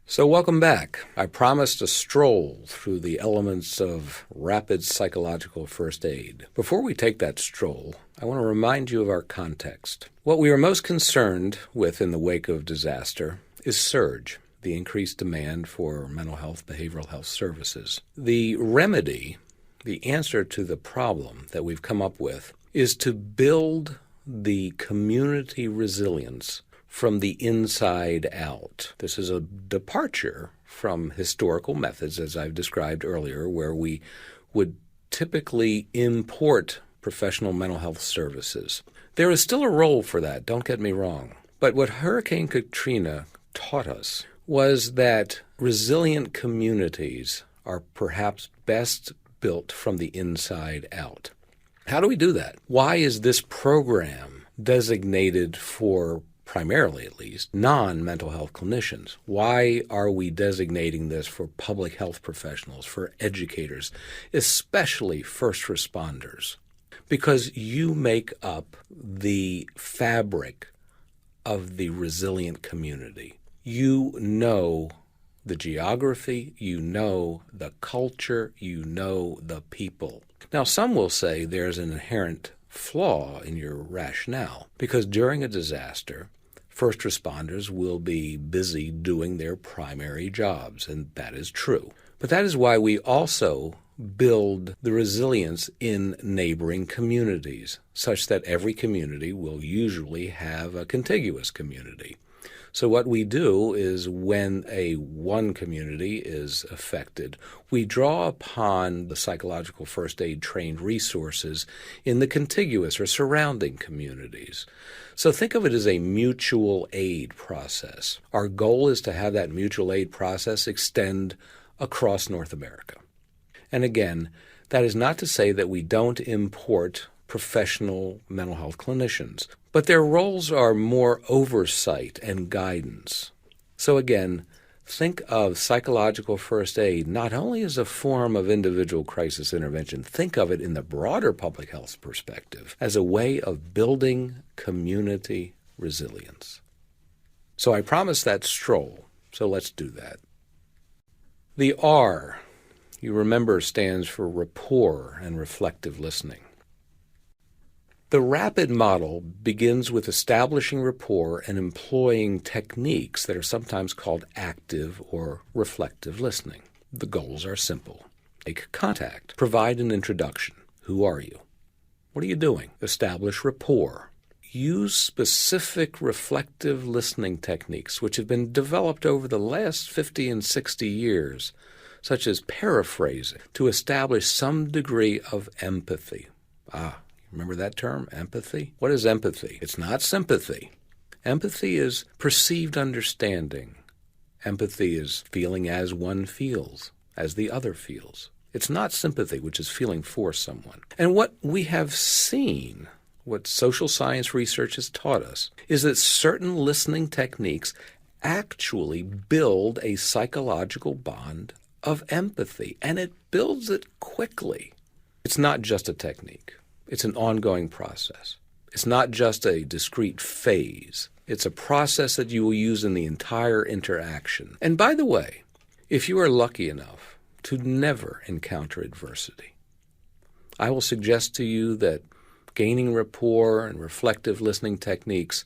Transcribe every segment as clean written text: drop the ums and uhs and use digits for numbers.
So welcome back. I promised a stroll through the elements of rapid psychological first aid. Before we take that stroll, I want to remind you of our context. What we are most concerned with in the wake of disaster is surge, the increased demand for mental health, behavioral health services. The remedy, the answer to the problem that we've come up with, is to build the community resilience from the inside out. This is a departure from historical methods, as I've described earlier, where we would typically import professional mental health services. There is still a role for that, don't get me wrong. But what Hurricane Katrina taught us was that resilient communities are perhaps best built from the inside out. How do we do that? Why is this program designated for, primarily at least, non-mental health clinicians? Why are we designating this for public health professionals, for educators, especially first responders? Because you make up the fabric of the resilient community. You know the geography, you know the culture, you know the people. Now, some will say there's an inherent flaw in your rationale, because during a disaster, first responders will be busy doing their primary jobs, and that is true. But that is why we also build the resilience in neighboring communities, such that every community will usually have a contiguous community. So what we do is when one community is affected, we draw upon the psychological first aid trained resources in the contiguous or surrounding communities. So think of it as a mutual aid process. Our goal is to have that mutual aid process extend across North America. And again, that is not to say that we don't import professional mental health clinicians, but their roles are more oversight and guidance. So again, think of psychological first aid not only as a form of individual crisis intervention, think of it in the broader public health perspective as a way of building community resilience. So I promised that stroll, so let's do that. The R, you remember, stands for rapport and reflective listening. The RAPID model begins with establishing rapport and employing techniques that are sometimes called active or reflective listening. The goals are simple. Make contact. Provide an introduction. Who are you? What are you doing? Establish rapport. Use specific reflective listening techniques which have been developed over the last 50 and 60 years, such as paraphrasing, to establish some degree of empathy. Remember that term, empathy? What is empathy? It's not sympathy. Empathy is perceived understanding. Empathy is feeling as one feels, as the other feels. It's not sympathy, which is feeling for someone. And what we have seen, what social science research has taught us, is that certain listening techniques actually build a psychological bond of empathy, and it builds it quickly. It's not just a technique. It's an ongoing process. It's not just a discrete phase. It's a process that you will use in the entire interaction. And by the way, if you are lucky enough to never encounter adversity, I will suggest to you that gaining rapport and reflective listening techniques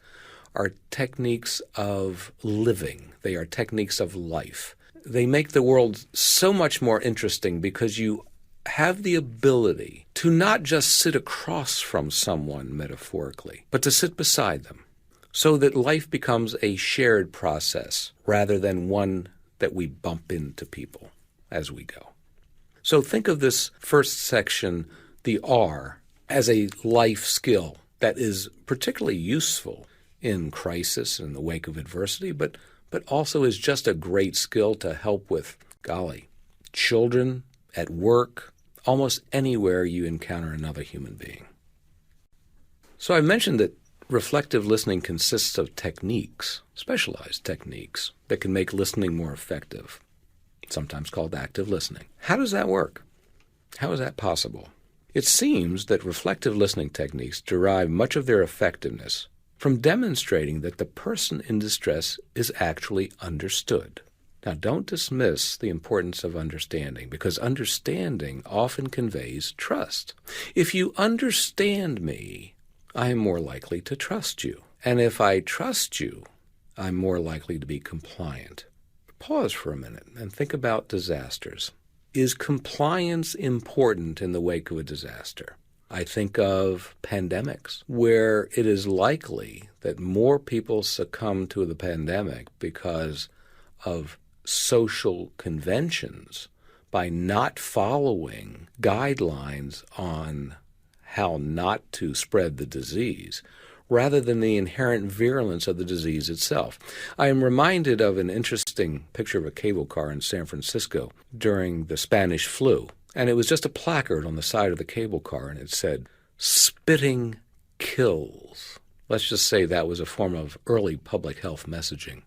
are techniques of living. They are techniques of life. They make the world so much more interesting because you have the ability to not just sit across from someone metaphorically, but to sit beside them, so that life becomes a shared process rather than one that we bump into people as we go. So think of this first section, the R, as a life skill that is particularly useful in crisis in the wake of adversity, but also is just a great skill to help with, children, at work, almost anywhere you encounter another human being. So I mentioned that reflective listening consists of techniques, specialized techniques, that can make listening more effective, sometimes called active listening. How does that work? How is that possible? It seems that reflective listening techniques derive much of their effectiveness from demonstrating that the person in distress is actually understood. Now, don't dismiss the importance of understanding, because understanding often conveys trust. If you understand me, I am more likely to trust you. And if I trust you, I'm more likely to be compliant. Pause for a minute and think about disasters. Is compliance important in the wake of a disaster? I think of pandemics, where it is likely that more people succumb to the pandemic because of social conventions by not following guidelines on how not to spread the disease, rather than the inherent virulence of the disease itself. I am reminded of an interesting picture of a cable car in San Francisco during the Spanish flu, and it was just a placard on the side of the cable car, and it said, "Spitting kills." Let's just say that was a form of early public health messaging.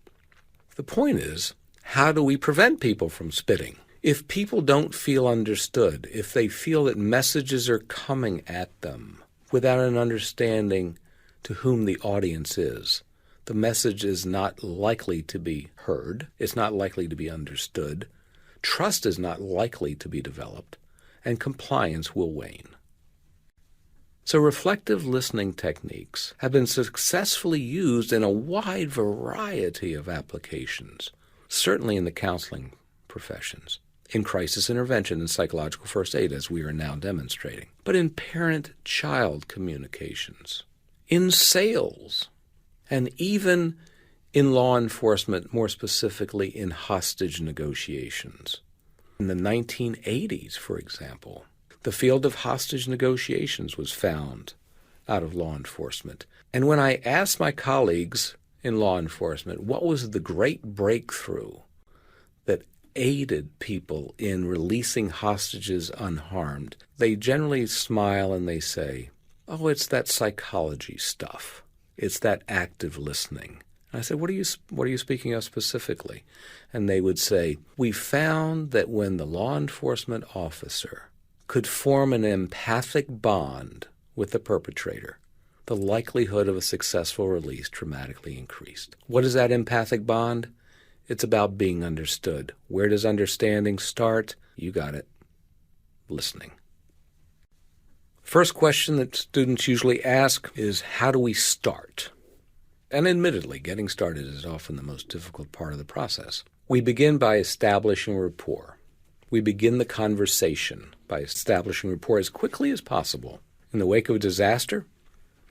The point is, how do we prevent people from spitting? If people don't feel understood, if they feel that messages are coming at them without an understanding to whom the audience is, the message is not likely to be heard, it's not likely to be understood, trust is not likely to be developed, and compliance will wane. So reflective listening techniques have been successfully used in a wide variety of applications, certainly in the counseling professions, in crisis intervention and psychological first aid, as we are now demonstrating, but in parent-child communications, in sales, and even in law enforcement, more specifically in hostage negotiations. In the 1980s, for example, the field of hostage negotiations was found out of law enforcement. And when I asked my colleagues in law enforcement what was the great breakthrough that aided people in releasing hostages unharmed, they generally smile and they say, "Oh, it's that psychology stuff. It's that active listening." And I said, what are you speaking of specifically? And they would say, "We found that when the law enforcement officer could form an empathic bond with the perpetrator, the likelihood of a successful release dramatically increased." What is that empathic bond? It's about being understood. Where does understanding start? You got it. Listening. First question that students usually ask is, how do we start? And admittedly, getting started is often the most difficult part of the process. We begin by establishing rapport. We begin the conversation by establishing rapport as quickly as possible. In the wake of a disaster,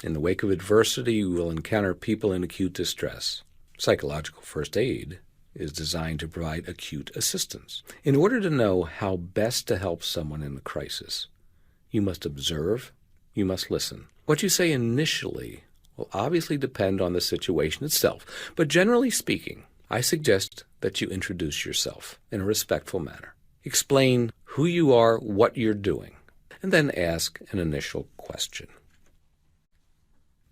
in the wake of adversity, you will encounter people in acute distress. Psychological first aid is designed to provide acute assistance. In order to know how best to help someone in a crisis, you must observe, you must listen. What you say initially will obviously depend on the situation itself, but generally speaking, I suggest that you introduce yourself in a respectful manner. Explain who you are, what you're doing, and then ask an initial question.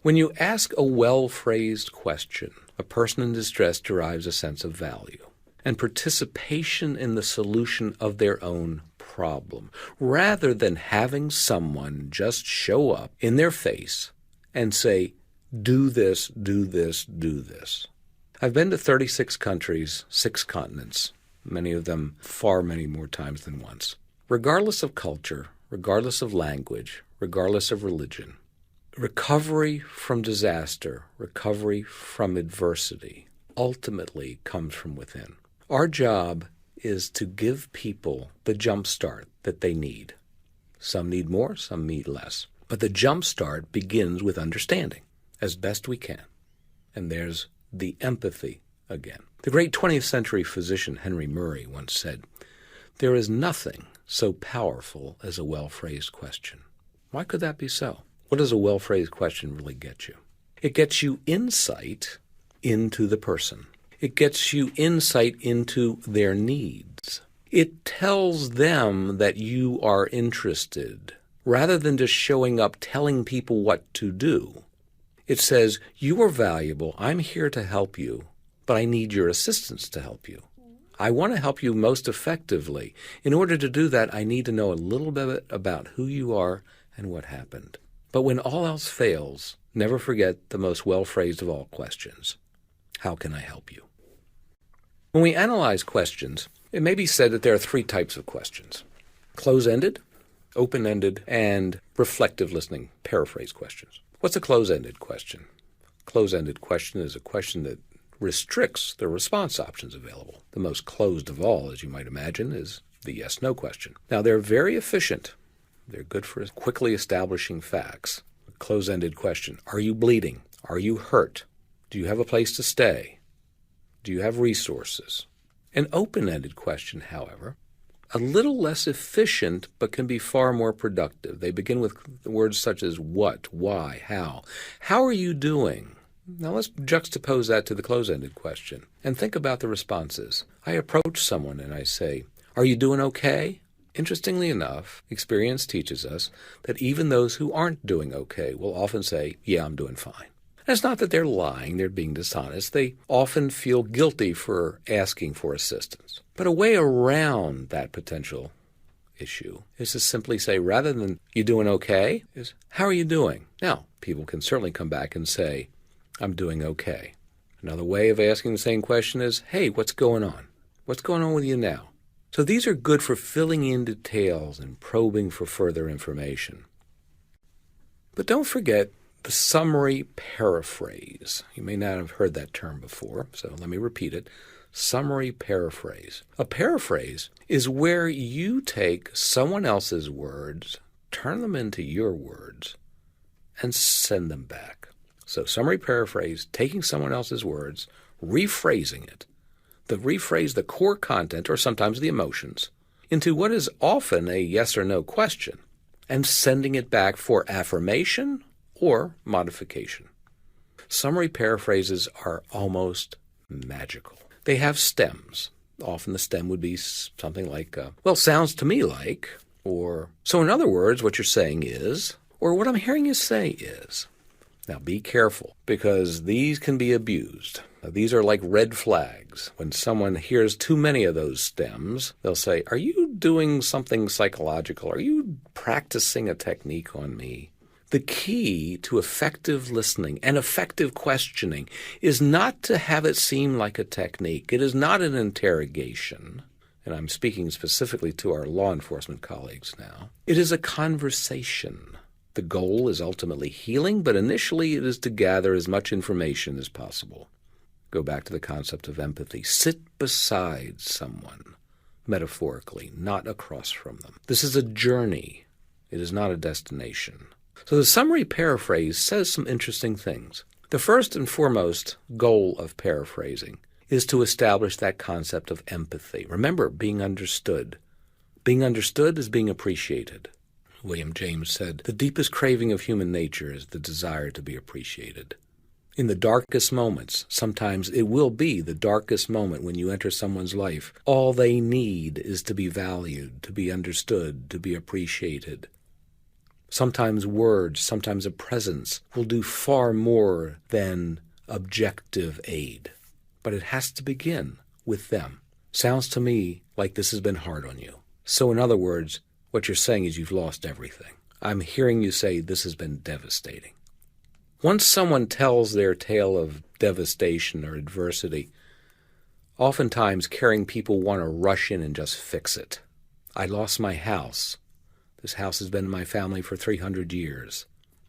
When you ask a well-phrased question, a person in distress derives a sense of value and participation in the solution of their own problem, rather than having someone just show up in their face and say, "Do this, do this, do this." I've been to 36 countries, 6 continents, many of them far many more times than once. Regardless of culture, regardless of language, regardless of religion, recovery from disaster, recovery from adversity, ultimately comes from within. Our job is to give people the jump start that they need. Some need more, some need less. But the jump start begins with understanding as best we can. And there's the empathy again. The great 20th century physician Henry Murray once said, "There is nothing so powerful as a well-phrased question." Why could that be so? What does a well-phrased question really get you? It gets you insight into the person. It gets you insight into their needs. It tells them that you are interested, rather than just showing up telling people what to do. It says, "You are valuable, I'm here to help you, but I need your assistance to help you. I want to help you most effectively. In order to do that, I need to know a little bit about who you are and what happened." But when all else fails, never forget the most well-phrased of all questions. How can I help you? When we analyze questions, it may be said that there are three types of questions: close-ended, open-ended, and reflective listening, paraphrase questions. What's a close-ended question? Close-ended question is a question that restricts the response options available. The most closed of all, as you might imagine, is the yes-no question. Now, they're very efficient. They're good for quickly establishing facts. A close-ended question: are you bleeding? Are you hurt? Do you have a place to stay? Do you have resources? An open-ended question, however, a little less efficient but can be far more productive. They begin with words such as what, why, how. How are you doing? Now let's juxtapose that to the close-ended question and think about the responses. I approach someone and I say, "Are you doing okay?" Interestingly enough, experience teaches us that even those who aren't doing okay will often say, "Yeah, I'm doing fine." And it's not that they're lying, they're being dishonest. They often feel guilty for asking for assistance. But a way around that potential issue is to simply say, rather than "you doing okay?" is "how are you doing?" Now, people can certainly come back and say, "I'm doing okay." Another way of asking the same question is, "Hey, what's going on? What's going on with you now?" So these are good for filling in details and probing for further information. But don't forget the summary paraphrase. You may not have heard that term before, so let me repeat it. Summary paraphrase. A paraphrase is where you take someone else's words, turn them into your words, and send them back. So summary paraphrase, taking someone else's words, rephrasing it. Rephrase the core content, or sometimes the emotions, into what is often a yes or no question, and sending it back for affirmation or modification. Summary paraphrases are almost magical. They have stems. Often the stem would be something like, "Well, sounds to me like," or "So in other words, what you're saying is," or "What I'm hearing you say is." Now be careful, because these can be abused. These are like red flags. When someone hears too many of those stems, they'll say, "Are you doing something psychological? Are you practicing a technique on me?" The key to effective listening and effective questioning is not to have it seem like a technique. It is not an interrogation, and I'm speaking specifically to our law enforcement colleagues now. It is a conversation. The goal is ultimately healing, but initially it is to gather as much information as possible. Go back to the concept of empathy. Sit beside someone, metaphorically, not across from them. This is a journey. It is not a destination. So the summary paraphrase says some interesting things. The first and foremost goal of paraphrasing is to establish that concept of empathy. Remember, being understood. Being understood is being appreciated. William James said, "The deepest craving of human nature is the desire to be appreciated." In the darkest moments, sometimes it will be the darkest moment when you enter someone's life, all they need is to be valued, to be understood, to be appreciated. Sometimes words, sometimes a presence will do far more than objective aid. But it has to begin with them. Sounds to me like this has been hard on you. So in other words, what you're saying is you've lost everything. I'm hearing you say this has been devastating. Once someone tells their tale of devastation or adversity, oftentimes caring people want to rush in and just fix it. "I lost my house. This house has been in my family for 300 years.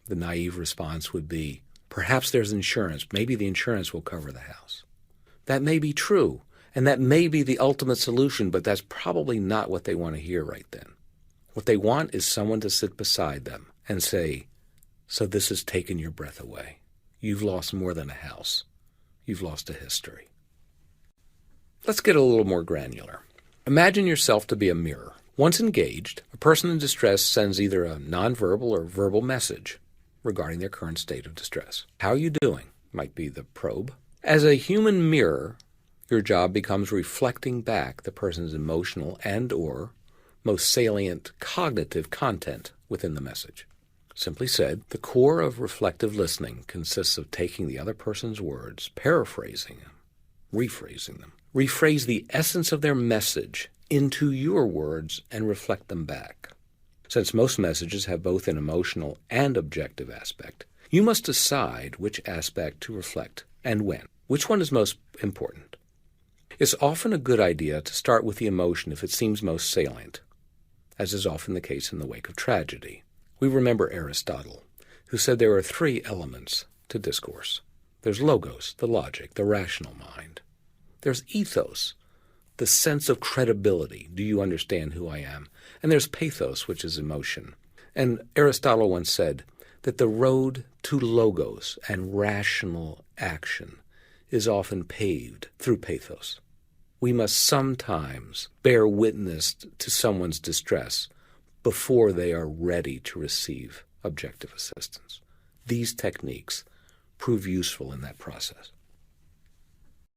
The naive response would be, "Perhaps there's insurance. Maybe the insurance will cover the house." That may be true, and that may be the ultimate solution, but that's probably not what they want to hear right then. What they want is someone to sit beside them and say, "So this has taken your breath away. You've lost more than a house. You've lost a history." Let's get a little more granular. Imagine yourself to be a mirror. Once engaged, a person in distress sends either a nonverbal or verbal message regarding their current state of distress. "How are you doing?" might be the probe. As a human mirror, your job becomes reflecting back the person's emotional and/or most salient cognitive content within the message. Simply said, the core of reflective listening consists of taking the other person's words, paraphrasing them, rephrasing them. Rephrase the essence of their message into your words and reflect them back. Since most messages have both an emotional and objective aspect, you must decide which aspect to reflect and when. Which one is most important? It's often a good idea to start with the emotion if it seems most salient, as is often the case in the wake of tragedy. We remember Aristotle, who said there are three elements to discourse. There's logos, the logic, the rational mind. There's ethos, the sense of credibility. Do you understand who I am? And there's pathos, which is emotion. And Aristotle once said that the road to logos and rational action is often paved through pathos. We must sometimes bear witness to someone's distress before they are ready to receive objective assistance. These techniques prove useful in that process.